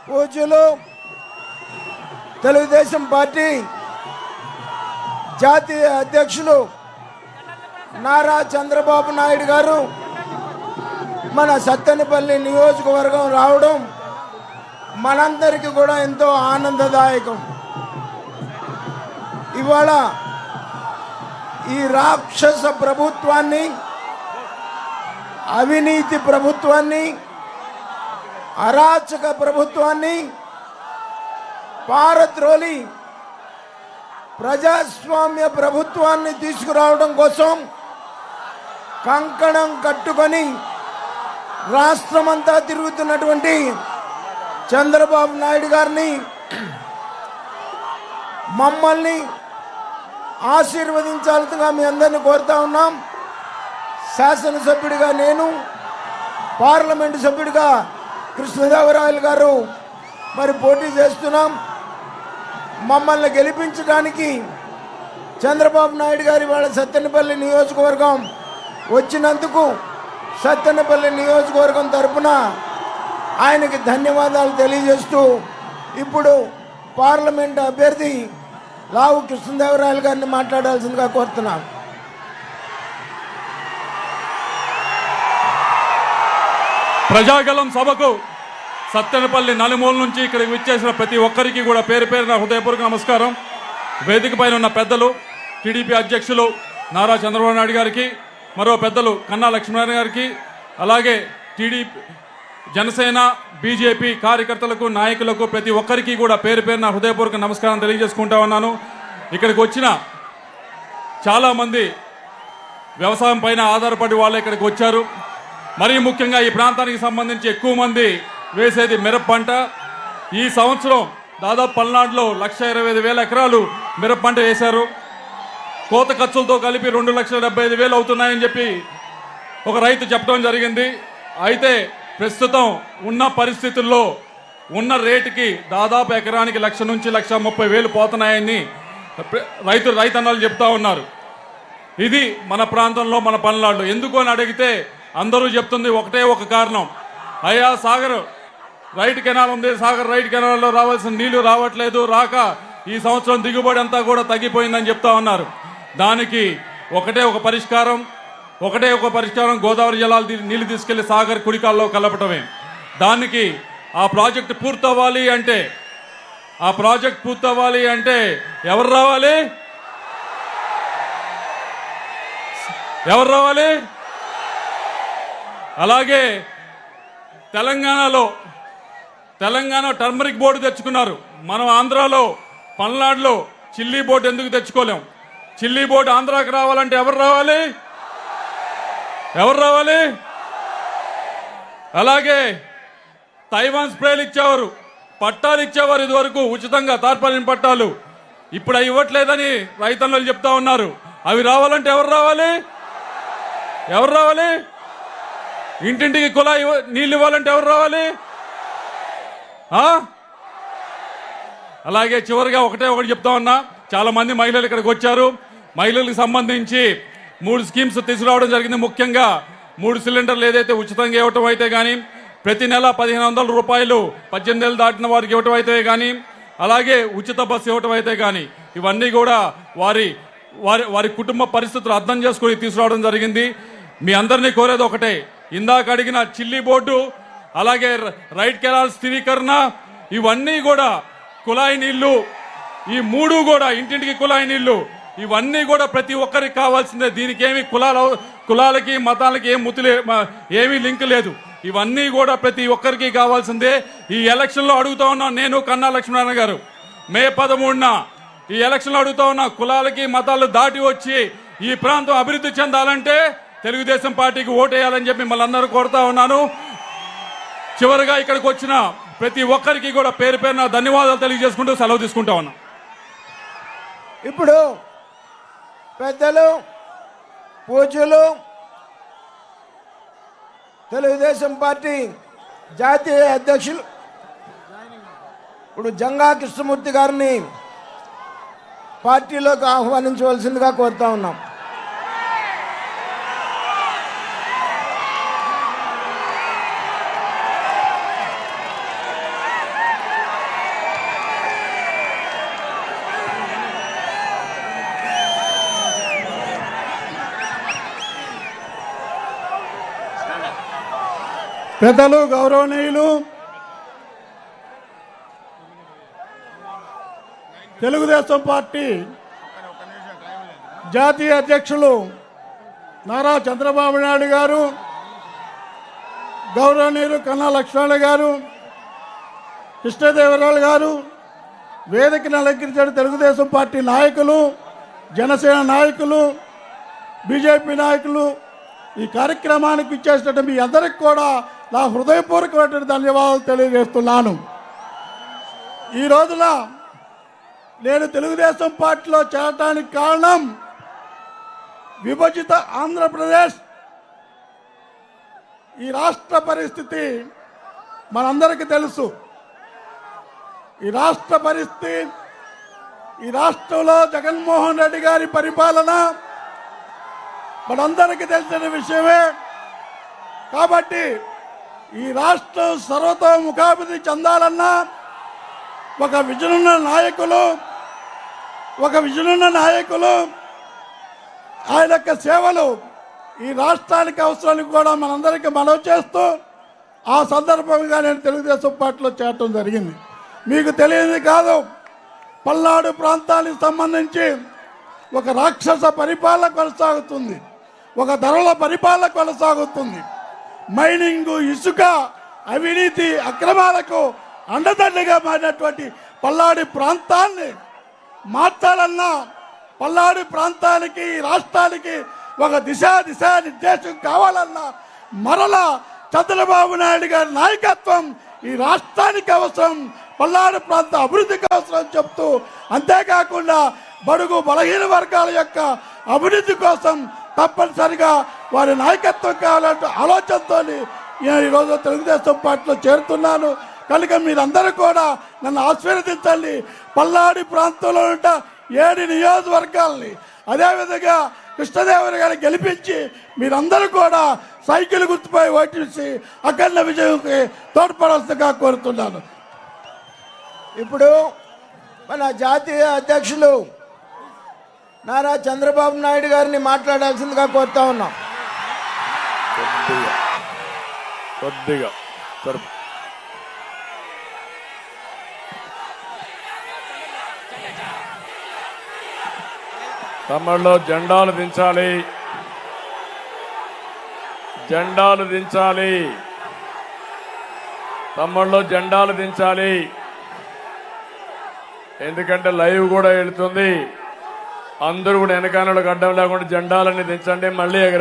పూజ్యులు తెలుగుదేశం పార్టీ జాతీయ అధ్యక్షులు నారా చంద్రబాబు నాయుడు గారు మన సత్తెనపల్లి నియోజకవర్గం రావడం మనందరికీ కూడా ఎంతో ఆనందదాయకం. ఇవాళ ఈ రాక్షస ప్రభుత్వాన్ని, అవినీతి ప్రభుత్వాన్ని, అరాచక ప్రభుత్వాన్ని పారద్రోలి ప్రజాస్వామ్య ప్రభుత్వాన్ని తీసుకురావడం కోసం కంకణం కట్టుకొని రాష్ట్రమంతా తిరుగుతున్నటువంటి చంద్రబాబు నాయుడు గారిని మమ్మల్ని ఆశీర్వదించాల్సిందిగా మీ అందరిని కోరుతా ఉన్నాం. శాసనసభ్యుడిగా నేను, పార్లమెంటు సభ్యుడిగా కృష్ణదేవరాయలు గారు మరి పోటీ చేస్తున్నాం. మమ్మల్ని గెలిపించడానికి చంద్రబాబు నాయుడు గారి వాళ్ళ సత్తెనపల్లి నియోజకవర్గం వచ్చినందుకు సత్తెనపల్లి నియోజకవర్గం తరఫున ఆయనకి ధన్యవాదాలు తెలియజేస్తూ ఇప్పుడు పార్లమెంట్ అభ్యర్థి లావు కృష్ణదేవరాయలు గారిని మాట్లాడాల్సిందిగా కోరుతున్నాం. ప్రజాగలం సభకు సత్తెనపల్లి నలుమూల నుంచి ఇక్కడికి విచ్చేసిన ప్రతి ఒక్కరికి కూడా పేరు పేరున హృదయపూర్వక నమస్కారం. వేదిక పైన ఉన్న పెద్దలు, టీడీపీ అధ్యక్షులు నారా చంద్రబాబు నాయుడు గారికి, మరో పెద్దలు కన్నా లక్ష్మీనారాయణ గారికి, అలాగే టీడీపీ, జనసేన, బీజేపీ కార్యకర్తలకు, నాయకులకు ప్రతి ఒక్కరికి కూడా పేరు పేరున హృదయపూర్వక నమస్కారం తెలియజేసుకుంటా ఉన్నాను. ఇక్కడికి వచ్చిన చాలామంది వ్యవసాయం పైన ఆధారపడి వాళ్ళు ఇక్కడికి వచ్చారు. మరీ ముఖ్యంగా ఈ ప్రాంతానికి సంబంధించి ఎక్కువ మంది వేసేది మిరప పంట. ఈ సంవత్సరం దాదాపు పల్నాడులో 1,25,000 ఎకరాలు మిరప పంట వేశారు. కోత ఖర్చులతో కలిపి 2,75,000 అవుతున్నాయని చెప్పి ఒక రైతు చెప్పడం జరిగింది. అయితే ప్రస్తుతం ఉన్న పరిస్థితుల్లో ఉన్న రేటుకి దాదాపు ఎకరానికి 1,00,000 నుంచి 1,30,000 పోతున్నాయని రైతన్నలు చెప్తా ఉన్నారు. ఇది మన ప్రాంతంలో, మన పల్నాడులో. ఎందుకు అని అడిగితే అందరూ చెప్తుంది ఒకటే ఒక కారణం, అయ్యా సాగర్ రైట్ కెనాల్ ఉంది, సాగర్ రైట్ కెనాల్లో రావాల్సిన నీళ్లు రావట్లేదు, రాక ఈ సంవత్సరం దిగుబడి అంతా కూడా తగ్గిపోయిందని చెప్తా ఉన్నారు. దానికి ఒకటే ఒక పరిష్కారం, గోదావరి జలాలు నీళ్లు తీసుకెళ్లి సాగర్ కుడికాల్లో కలపటమే. దానికి ఆ ప్రాజెక్టు పూర్తవ్వాలి అంటే ఎవరు రావాలి? అలాగే తెలంగాణ టర్మరిక్ బోర్డు తెచ్చుకున్నారు. మనం ఆంధ్రాలో, పల్నాడులో చిల్లీ బోర్డు ఎందుకు తెచ్చుకోలేం? చిల్లీ బోర్డు ఆంధ్రాకి రావాలంటే ఎవరు రావాలి? అలాగే తైవాన్ స్ప్రేలు ఇచ్చేవారు, పట్టాలు ఇచ్చేవారు ఇదివరకు ఉచితంగా, తార్పాలిన్ పట్టాలు. ఇప్పుడు అవి ఇవ్వట్లేదని రైతన్నలు చెప్తా ఉన్నారు. అవి రావాలంటే ఎవరు రావాలి? ఇంటింటికి కుళాయి నీళ్ళు ఇవ్వాలంటే ఎవరు రావాలి? అలాగే చివరిగా ఒకటి చెప్తా ఉన్నా, చాలా మంది మహిళలు ఇక్కడికి వచ్చారు. మహిళలకు సంబంధించి 3 స్కీమ్స్ తీసుకురావడం జరిగింది. ముఖ్యంగా 3 సిలిండర్లు ఏదైతే ఉచితంగా ఇవ్వటం అయితే కానీ, ప్రతి నెల 1,500 రూపాయలు 18 ఏళ్ళు దాటిన వారికి ఇవ్వటం అయితే కానీ, అలాగే ఉచిత బస్సు ఇవ్వటం అయితే కానీ, ఇవన్నీ కూడా వారి కుటుంబ పరిస్థితులు అర్థం చేసుకుని తీసుకురావడం జరిగింది. మీ అందరినీ కోరేది ఒకటే, ఇందాక అడిగిన చిల్లీ బోర్డు, అలాగే రైట్ కెనాల్ స్థిరీకరణ, ఇవన్నీ కూడా కుళాయి నీళ్లు, ఈ 3 కూడా ఇంటింటికి కుళాయి నీళ్లు, ఇవన్నీ కూడా ప్రతి ఒక్కరికి కావాల్సిందే. దీనికి ఏమి కులాలకి మతాలకి ఏమీ లింక్ లేదు. ఇవన్నీ కూడా ప్రతి ఒక్కరికి కావాల్సిందే. ఈ ఎలక్షన్లో అడుగుతా ఉన్నాను నేను, కన్నా లక్ష్మీనారాయణ గారు, మే 13న ఈ ఎలక్షన్లో అడుగుతా ఉన్నా, కులాలకి మతాలు దాటి వచ్చి ఈ ప్రాంతం అభివృద్ధి చెందాలంటే తెలుగుదేశం పార్టీకి ఓటేయాలని చెప్పి మిమ్మల్ని అందరూ కోరుతా ఉన్నాను. చివరిగా ఇక్కడికి వచ్చిన ప్రతి ఒక్కరికి కూడా పేరు పేరున ధన్యవాదాలు తెలియజేసుకుంటూ సెలవు తీసుకుంటా ఉన్నా. ఇప్పుడు పెద్దలు, పూజ్యులు, తెలుగుదేశం పార్టీ జాతీయ అధ్యక్షులు ఇప్పుడు జంగా కృష్ణమూర్తి గారిని పార్టీలోకి ఆహ్వానించవలసిందిగా కోరుతా ఉన్నాం. పెద్దలు గౌరవనీయులు తెలుగుదేశం పార్టీ జాతీయ అధ్యక్షులు నారా చంద్రబాబు నాయుడు గారు, గౌరవనీయులు కన్నా లక్ష్మణ గారు, కృష్ణదేవరాయలు గారు, వేదికను అలంకరించిన తెలుగుదేశం పార్టీ నాయకులు, జనసేన నాయకులు, బీజేపీ నాయకులు, ఈ కార్యక్రమానికి ఇచ్చేసినట్టు మీ అందరికి కూడా నా హృదయపూర్వకమైన ధన్యవాదాలు తెలియజేస్తున్నాను. ఈ రోజున నేను తెలుగుదేశం పార్టీలో చేరడానికి కారణం విభజిత ఆంధ్రప్రదేశ్, ఈ రాష్ట్ర పరిస్థితి మనందరికీ తెలుసు. ఈ రాష్ట్ర పరిస్థితి, ఈ రాష్ట్రంలో జగన్మోహన్ రెడ్డి గారి పరిపాలన మనందరికీ తెలిసిన విషయమే. కాబట్టి ఈ రాష్ట్రం సర్వతోముఖాభివృద్ధి చెందాలన్నా ఒక విజనున్న నాయకులు ఆయన యొక్క సేవలు ఈ రాష్ట్రానికి అవసరానికి కూడా మనందరికీ మనవి చేస్తూ ఆ సందర్భంగా నేను తెలుగుదేశం పార్టీలో చేరటం జరిగింది. మీకు తెలియదు కాదు, పల్నాడు ప్రాంతానికి సంబంధించి ఒక రాక్షస పరిపాలన కొనసాగుతుంది, ఒక ధరల పరిపాలన కొనసాగుతుంది. మైనింగ్, ఇసుక, అవినీతి, అక్రమాలకు అండదండగా మారినటువంటి పల్నాడు ప్రాంతాన్ని మార్చాలన్నా, పల్నాడు ప్రాంతానికి, రాష్ట్రానికి ఒక దిశా నిర్దేశం కావాలన్నా మరలా చంద్రబాబు నాయుడు గారి నాయకత్వం ఈ రాష్ట్రానికి అవసరం, పల్నాడు ప్రాంత అభివృద్ధికి అవసరం చెప్తూ, అంతేకాకుండా బడుగు బలహీన వర్గాల యొక్క అభివృద్ధి కోసం తప్పనిసరిగా వారి నాయకత్వం కావాలంటే ఆలోచనతో నేను ఈరోజు తెలుగుదేశం పార్టీలో చేరుతున్నాను. కనుక మీరందరూ కూడా నన్ను ఆశీర్వదించండి. పల్నాడు ప్రాంతంలో ఉన్న 7 నియోజకవర్గాలని అదేవిధంగా కృష్ణదేవరాయలు గారిని గెలిపించి మీరందరూ కూడా సైకిల్ గుర్తుపై ఓటేసి అఖండ విజయంకి తోడ్పడాల్సిందిగా కోరుతున్నాను. ఇప్పుడు మన జాతీయ అధ్యక్షులు నారా చంద్రబాబు నాయుడు గారిని మాట్లాడాల్సిందిగా కోరుతా ఉన్నాం. కొద్దిగా తమ్ముళ్ళు జెండాలు దించాలి, తమ్ముళ్ళు జెండాలు దించాలి. ఎందుకంటే లైవ్ కూడా వెళుతుంది. అందరూ కూడా వెనకాల అడ్డం లేకుండా జెండాలన్నీ దించండి. మళ్ళీ